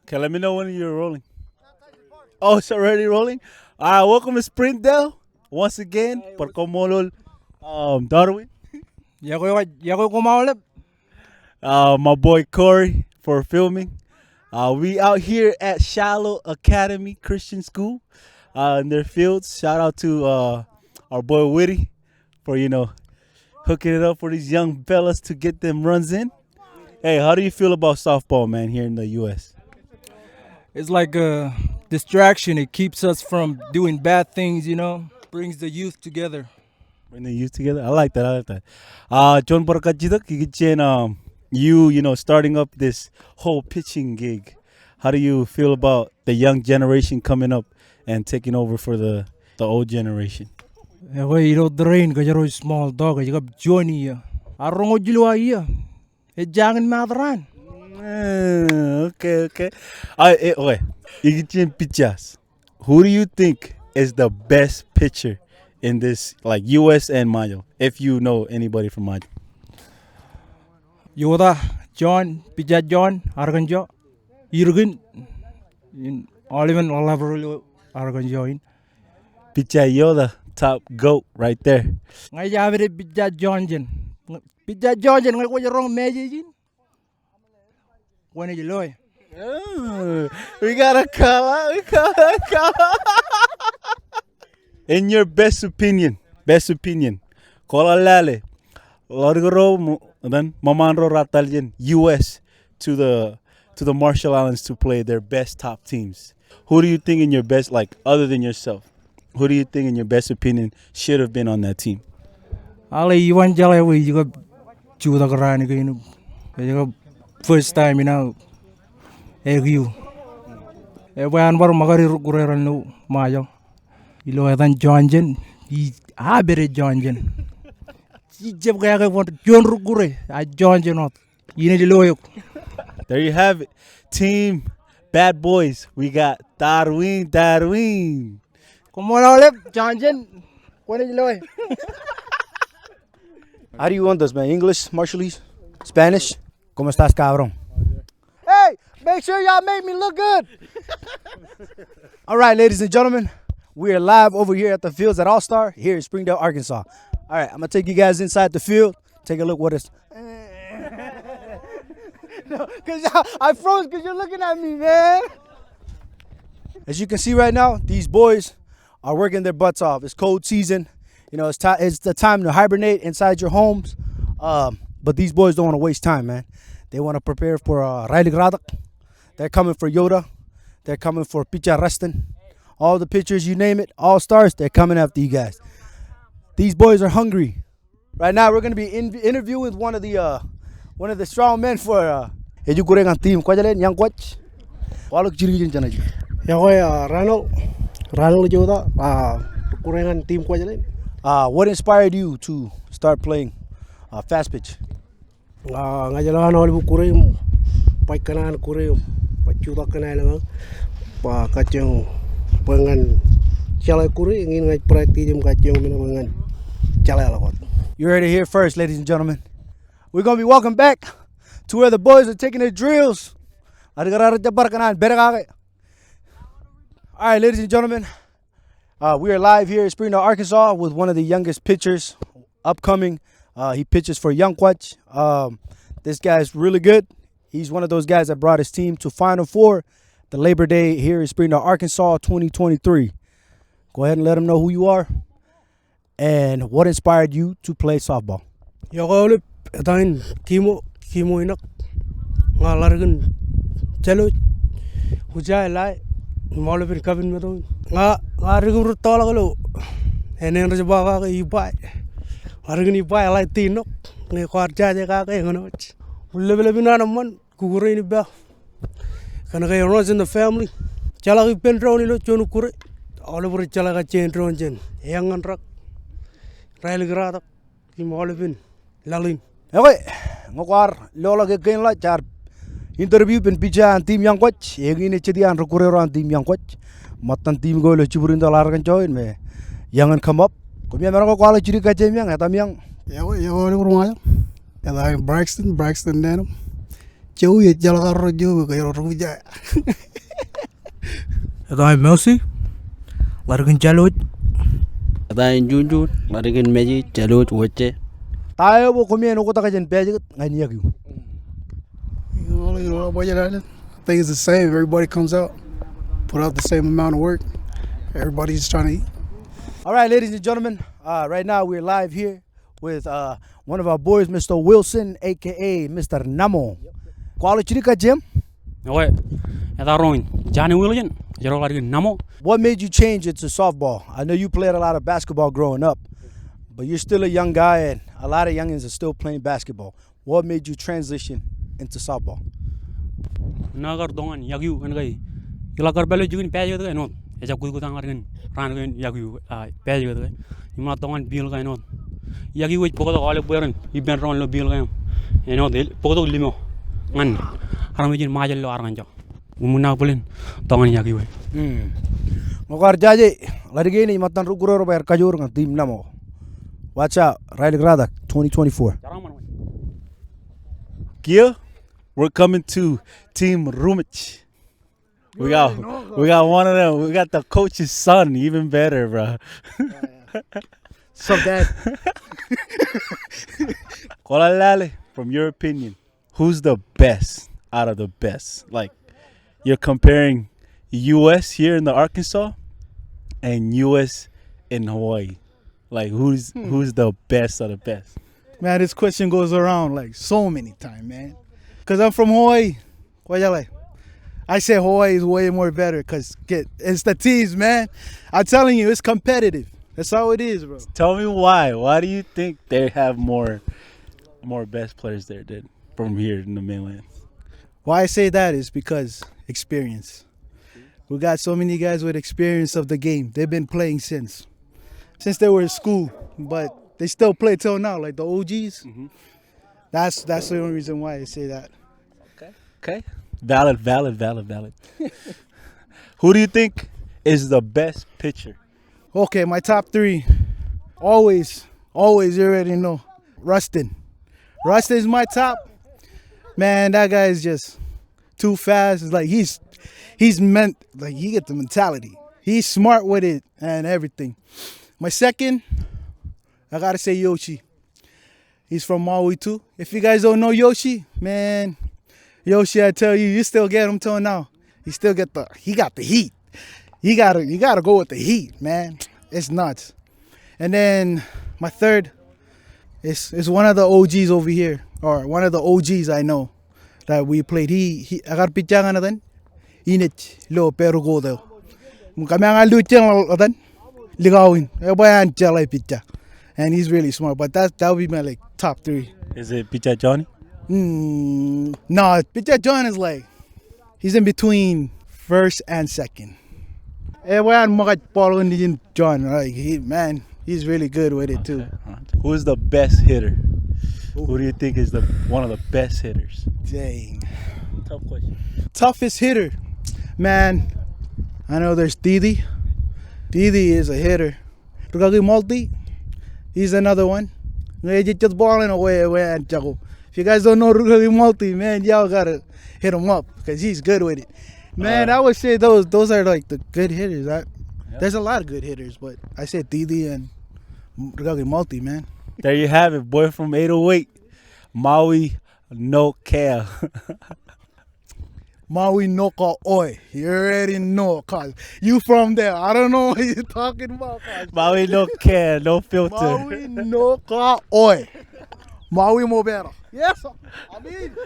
Okay, let me know when you're rolling. Oh, it's already rolling? All right, welcome to Springdale. Once again, por Comolol, Darwin. My boy Corey for filming. We out here at Shiloh Academy Christian School in their fields. Shout out to our boy Whitty for, hooking it up for these young fellas to get them runs in. Hey, how do you feel about softball, man, here in the U.S.? It's like a distraction. It keeps us from doing bad things, brings the youth together. Bring the youth together? I like that. John Borakajidak, you starting up this whole pitching gig. How do you feel about the young generation coming up and taking over for the old generation? Drain ka small dog ka join here. Arongo jilwa here. E jangin madran. Okay. Okay. Pitchers. Who do you think is the best pitcher in this, like US and Mayo? If you know anybody from Mayo. Yoda, John, Pija John, Arganjo, Irgun, Olivan, Olaver, Arganjo. Picha Yoda, top goat right there. I have it, Pija John. Pija John, what you're wrong, Majin? When are you lawyer? We gotta call out. In your best opinion, call a lale. Lorgoro then Mamandro Ratalien US to the Marshall Islands to play their best top teams. Who do you think in your best, like other than yourself? Who do you think in your best opinion should have been on that team? Ali, you want Jalawi, you got Chuda Garani, you got first time, you. Ewan bar magari gureran no Mayo. Ilo than John Jen, he habere John Jen. Jeb Gaga want John Rugure, I John Jenot. You need loyal. There you have it. Team Bad Boys. We got Darwin. Come on, Olive, John Jen. What is loyal? How do you want this, man? English, Marshallese, Spanish? ¿Cómo estás, cabrón? Hey, make sure y'all make me look good. All right, ladies and gentlemen, we are live over here at the fields at All-Star here in Springdale, Arkansas. All right, I'm going to take you guys inside the field. Take a look what it's... No, because I froze because you're looking at me, man. As you can see right now, these boys are working their butts off. It's cold season. It's the time to hibernate inside your homes. But these boys don't want to waste time, man. They want to prepare for Riley Gradak. They're coming for Yoda. They're coming for Picha Reston. All the pitchers, you name it, all stars, they're coming after you guys. These boys are hungry. Right now, we're going to be interviewing one of the strong men for Ejukurengan team. Kwajalen yang kwach. Waluk jirigin janaji. Ronald Yoda, Kurengan team Kwajalen. What inspired you to start playing fast pitch? Ngajalan oleh Kurem, Paikanan Kurem, Pacuta Kanal, Pakacang, Pangan, Chalai Kuri, ingin ngai praktikum kacang minangan Chalai lakot. You heard it here first, ladies and gentlemen. We're gonna be welcome back to where the boys are taking their drills. All right, ladies and gentlemen, we are live here in Springdale, Arkansas, with one of the youngest pitchers upcoming. He pitches for Yanquach. This guy's really good. He's one of those guys that brought his team to Final Four the Labor Day here in Springdale, Arkansas, 2023. Go ahead and let him know who you are and what inspired you to play softball. Yoga etain kimo inak ngalargan chalo hujai lai malu pin kabin meto ngarigun rutala kalau enen rejaba ka ibai argan ibai lai tinok nge kwarja ja ka ngono level binana man kugure ni ba kana kay runs in the family chala ki pentroni lo chonu kure all over chala ka chain ron jen yangan rak rail grada ki molvin lalin Okay, ngokwar lola ke gain la char interview pen picha team yang coach egi ne chedi an rukure ran team yang coach matan team go lo chiburin dolar kan join me yangan come up kumya mero ko ala chiri ka jem yang etam yang yo ni rumah ya Braxton Denham jauh ya jalan karo jauh kayak orang bijak. Adain Mercy, larikin Jalot. Adain Junjun, larikin Meji, Jalot, Wache. Tayo po kami ano ko ta kajan peja ngani yak you. I think it's the same. Everybody comes out, put out the same amount of work. Everybody's just trying to eat. All right, ladies and gentlemen, right now we're live here with one of our boys, Mr. Wilson, aka Mr. Namo. Quality ka Jim? Okay, eda roin. Johnny William, jero larikin Namo. What made you change it to softball? I know you played a lot of basketball growing up, but you're still a young guy, and a lot of youngins are still playing basketball. What made you transition into softball? Nagar dongan yagyu kan kai. Ilakar belo jugin pej gitu kan not. Eja kudu tangar kan ran kan yagyu pej gitu kan. Ima dongan bil kan not. Yagyu wait pokok oleh buaran. Iben ron lo bil kan. Not pokok limo. Ngan. Haram jin majel lo arangan jo. Umuna pulen dongan yagyu. Ngokar jaje lari gini matan ruguro bayar kajur ngan tim Namo. Watch out, Riley Gradak 2024. Gia, we're coming to Team Rumich. We got one of them. We got the coach's son, even better, bro. So dad. Kolalale, from your opinion, who's the best out of the best? Like, you're comparing U.S. here in the Arkansas and U.S. in Hawaii. Like, who's the best of the best? Man, this question goes around like so many times, man. Cause I'm from Hawaii. I say Hawaii is way more better because it's the teams, man. I'm telling you, it's competitive. That's how it is, bro. Tell me why. Why do you think they have more best players there than from here in the mainland? Why I say that is because experience. We got so many guys with experience of the game. They've been playing since they were in school, but they still play till now, like the OGs. That's the only reason why I say that. Okay. Valid. Who do you think is the best pitcher? Okay, my top three. Always, you already know. Rustin is my top. Man, that guy is just too fast. It's like he's meant, like he get the mentality. He's smart with it and everything. My second, I gotta say Yoshi. He's from Maui too. If you guys don't know Yoshi, man, Yoshi, I tell you still get him till now. He got the heat. You gotta go with the heat, man. It's nuts. And then my third is one of the OGs over here, or one of the OGs I know that we played. He agar pitchangan natin, init lo pero go daw. Kami ang luchang natin, ligawin. Ebayan jalay pitcha. And he's really smart, but that would be my like top three. Is it Picha Johnny? No, Pitcha John is like, he's in between first and second. Everyone makat Paulo and John, like he's really good with it too. Who is the best hitter? Who do you think is one of the best hitters? Dang. Tough question. Toughest hitter, man. I know there's Didi. Didi is a hitter. Rugagi Multi, he's another one. Just balling away and Jago. If you guys don't know Rugagi Multi, man, y'all gotta hit him up because he's good with it. Man, I would say those are like the good hitters. There's a lot of good hitters, but I said Didi and Rugagi Multi, man. There you have it, boy from 808. Maui no care. Maui no ka oi. You already know, cause you from there. I don't know what you're talking about. Maui no care, no filter. Maui no ka oi. Maui mo better. Yes, I mean.